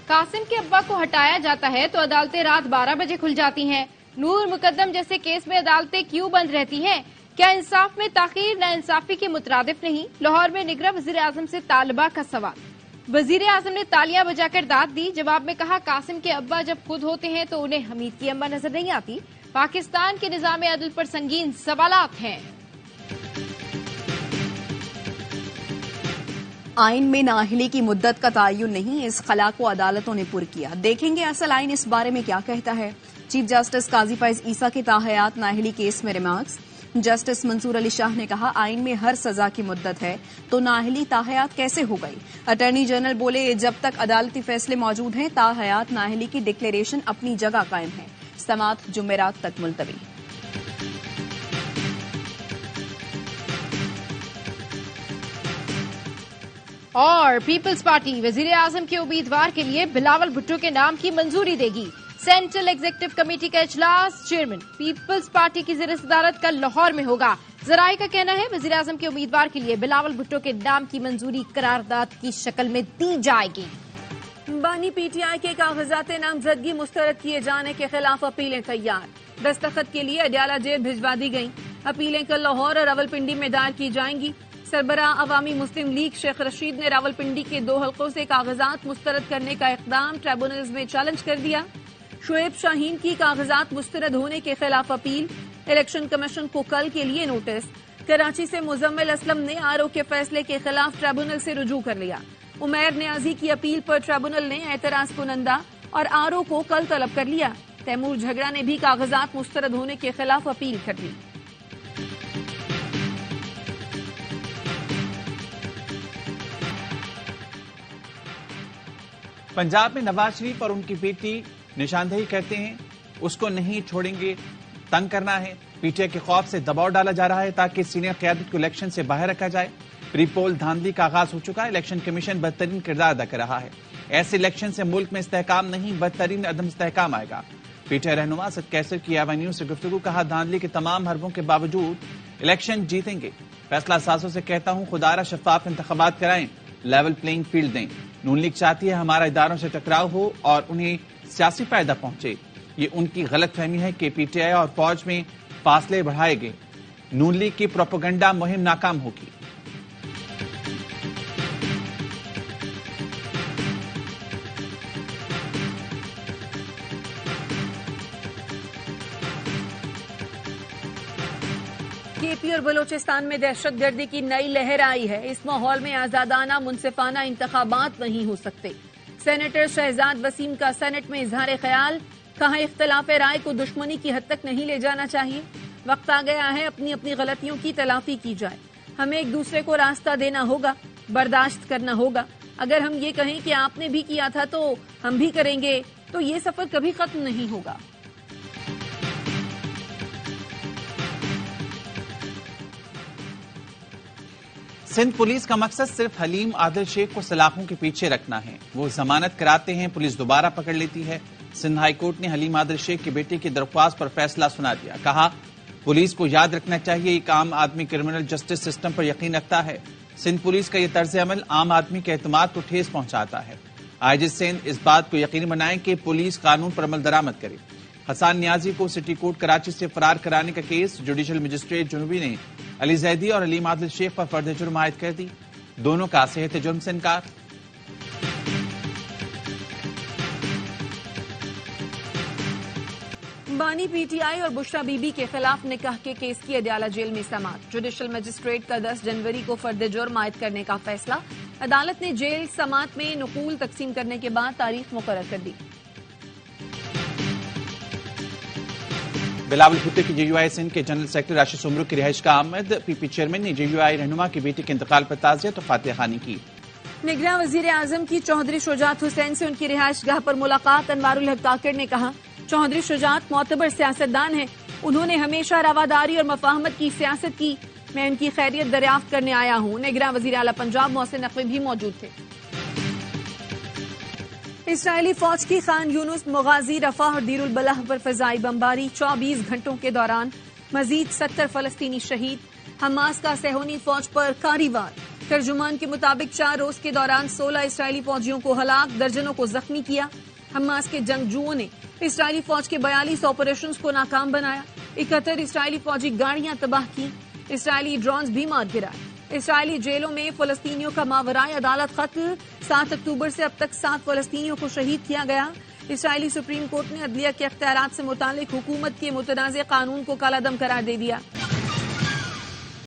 قاسم کے ابا کو ہٹایا جاتا ہے تو عدالتیں رات 12 بجے کھل جاتی ہیں۔ نور مقدم جیسے کیس میں عدالتیں کیوں بند رہتی ہیں؟ کیا انصاف میں تاخیر ناانصافی کے مترادف نہیں؟ لاہور میں نگراں وزیر اعظم سے طالبہ کا سوال۔ وزیر اعظم نے تالیاں بجا کر داد دی، جواب میں کہا قاسم کے ابا جب خود ہوتے ہیں تو انہیں حمید کی اماں نظر نہیں آتی۔ پاکستان کے نظام عدل پر سنگین سوالات ہیں۔ آئین میں نااہلی کی مدت کا تعین نہیں، اس خلا کو عدالتوں نے پر کیا۔ دیکھیں گے اصل آئین اس بارے میں کیا کہتا ہے۔ چیف جسٹس قاضی فائز عیسیٰ کے تاحیات نااہلی کیس میں ریمارکس۔ جسٹس منصور علی شاہ نے کہا آئین میں ہر سزا کی مدت ہے تو نااہلی تاحیات کیسے ہو گئی؟ اٹارنی جنرل بولے جب تک عدالتی فیصلے موجود ہیں تاحیات نااہلی کی ڈکلیریشن اپنی جگہ قائم ہے۔ سماعت جمعرات تک ملتوی۔ اور پیپلز پارٹی وزیر اعظم کے امیدوار کے لیے بلاول بھٹو کے نام کی منظوری دے گی۔ سینٹرل ایگزیکٹو کمیٹی کا اجلاس چیئرمین پیپلز پارٹی کی زیر صدارت کل لاہور میں ہوگا۔ ذرائع کا کہنا ہے وزیر اعظم کے امیدوار کے لیے بلاول بھٹو کے نام کی منظوری قرارداد کی شکل میں دی جائے گی۔ بانی پی ٹی آئی کے کاغذات نامزدگی مسترد کیے جانے کے خلاف اپیلیں تیار، دستخط کے لیے اڈیالہ جیل بھجوا دی گئیں۔ اپیلیں کل لاہور اور راولپنڈی میں دائر کی جائیں گی۔ سربراہ عوامی مسلم لیگ شیخ رشید نے راولپنڈی کے 2 حلقوں سے کاغذات مسترد کرنے کا اقدام ٹریبونلز میں چیلنج کر دیا۔ شعیب شاہین کی کاغذات مسترد ہونے کے خلاف اپیل، الیکشن کمیشن کو کل کے لیے نوٹس۔ کراچی سے مزمل اسلم نے آر او کے فیصلے کے خلاف ٹریبونل سے رجوع کر لیا۔ عمیر نیازی کی اپیل پر ٹریبونل نے اعتراض کنندہ اور آر او کو کل طلب کر لیا۔ تیمور جھگڑا نے بھی کاغذات مسترد ہونے کے خلاف اپیل کر لی۔ پنجاب میں نواز شریف اور ان کی بیٹی نشاندہی کرتے ہیں اس کو نہیں چھوڑیں گے، تنگ کرنا ہے۔ پی ٹی آئی کے خوف سے دباؤ ڈالا جا رہا ہے تاکہ سینئر قیادت کو الیکشن سے باہر رکھا جائے۔ پری پول دھاندلی کا آغاز ہو چکا ہے، الیکشن کمیشن بدترین کردار ادا کر رہا ہے۔ ایسے الیکشن سے ملک میں استحکام نہیں بدترین عدم استحکام آئے گا۔ پی ٹی آئی رہنما اسد کیسر کی ایوان نیوز سے گفتگو، کہا دھاندلی کے تمام حربوں کے باوجود الیکشن جیتیں گے۔ فیصلہ سازوں سے کہتا ہوں خدا را شفاف انتخابات کرائیں، لیول پلینگ فیلڈ دیں۔ نون لیگ چاہتی ہے ہمارا اداروں سے ٹکراؤ ہو اور انہیں سیاسی فائدہ پہنچے۔ یہ ان کی غلط فہمی ہے کہ پی ٹی آئی اور فوج میں فاصلے بڑھائے گئے۔ نون لیگ کی پروپیگنڈا مہم ناکام ہوگی۔ کے پی اور بلوچستان میں دہشت گردی کی نئی لہر آئی ہے۔ اس ماحول میں آزادانہ منصفانہ انتخابات نہیں ہو سکتے۔ سینیٹر شہزاد وسیم کا سینٹ میں اظہار خیال، کہا اختلاف رائے کو دشمنی کی حد تک نہیں لے جانا چاہیے۔ وقت آ گیا ہے اپنی اپنی غلطیوں کی تلافی کی جائے۔ ہمیں ایک دوسرے کو راستہ دینا ہوگا، برداشت کرنا ہوگا۔ اگر ہم یہ کہیں کہ آپ نے بھی کیا تھا تو ہم بھی کریں گے تو یہ سفر کبھی ختم نہیں ہوگا۔ سندھ پولیس کا مقصد صرف حلیم عادل شیخ کو سلاخوں کے پیچھے رکھنا ہے۔ وہ ضمانت کراتے ہیں، پولیس دوبارہ پکڑ لیتی ہے۔ سندھ ہائی کورٹ نے حلیم عادل شیخ کی بیٹی کی درخواست پر فیصلہ سنا دیا۔ کہا پولیس کو یاد رکھنا چاہیے ایک عام آدمی کرمنل جسٹس سسٹم پر یقین رکھتا ہے۔ سندھ پولیس کا یہ طرز عمل عام آدمی کے اعتماد کو ٹھیس پہنچاتا ہے۔ آئی جی سندھ اس بات کو یقینی بنائیں کہ پولیس قانون پر عمل درآمد کرے۔ حسان نیازی کو سٹی کورٹ کراچی سے فرار کرانے کا کیس جوڈیشل مجسٹریٹ جنوبی نے علی زیدی اور حلیم عادل شیخ پر فرد جرم عائد کر دی۔ دونوں کا صحت جرم سے انکار۔ بانی پی ٹی آئی اور بشرا بی بی کے خلاف نکاح کے کیس کی اڈیالہ جیل میں سماعت۔ جوڈیشل مجسٹریٹ کا 10 جنوری کو فرد جرم عائد کرنے کا فیصلہ۔ عدالت نے جیل سماعت میں نقول تقسیم کرنے کے بعد تاریخ مقرر کر دی۔ بلاول بھٹو کی جے یو آئی سندھ کے جنرل سیکرٹری راشد سمرو کی رہائش کا آمد۔ پی پی چیئرمین نے جے یو آئی رہنما کی بیٹی کے انتقال پر تعزیت و فاتحہ خوانی کی۔ نگراں وزیر اعظم کی چوہدری شجاعت حسین سے ان کی رہائش گاہ پر ملاقات۔ انوار الحق کاکڑ نے کہا چوہدری شجاعت معتبر سیاستدان ہیں، انہوں نے ہمیشہ رواداری اور مفاہمت کی سیاست کی، میں ان کی خیریت دریافت کرنے آیا ہوں۔ نگراں وزیر اعلیٰ پنجاب محسن نقوی بھی موجود تھے۔ اسرائیلی فوج کی خان یونس، مغازی، رفح اور دیر البلح پر فضائی بمباری۔ 24 گھنٹوں کے دوران مزید 70 فلسطینی شہید۔ حماس کا صہیونی فوج پر کاری وار۔ ترجمان کے مطابق 4 روز کے دوران 16 اسرائیلی فوجیوں کو ہلاک، درجنوں کو زخمی کیا۔ حماس کے جنگجوؤں نے اسرائیلی فوج کے 42 آپریشنز کو ناکام بنایا، 71 اسرائیلی فوجی گاڑیاں تباہ کی، اسرائیلی ڈرونز بھی مار گرائے۔ اسرائیلی جیلوں میں فلسطینیوں کا ماورائے عدالت قتل، 7 اکتوبر سے اب تک 7 فلسطینیوں کو شہید کیا گیا۔ اسرائیلی سپریم کورٹ نے عدلیہ کے اختیارات سے متعلق حکومت کے متنازع قانون کو کالعدم قرار دے دیا۔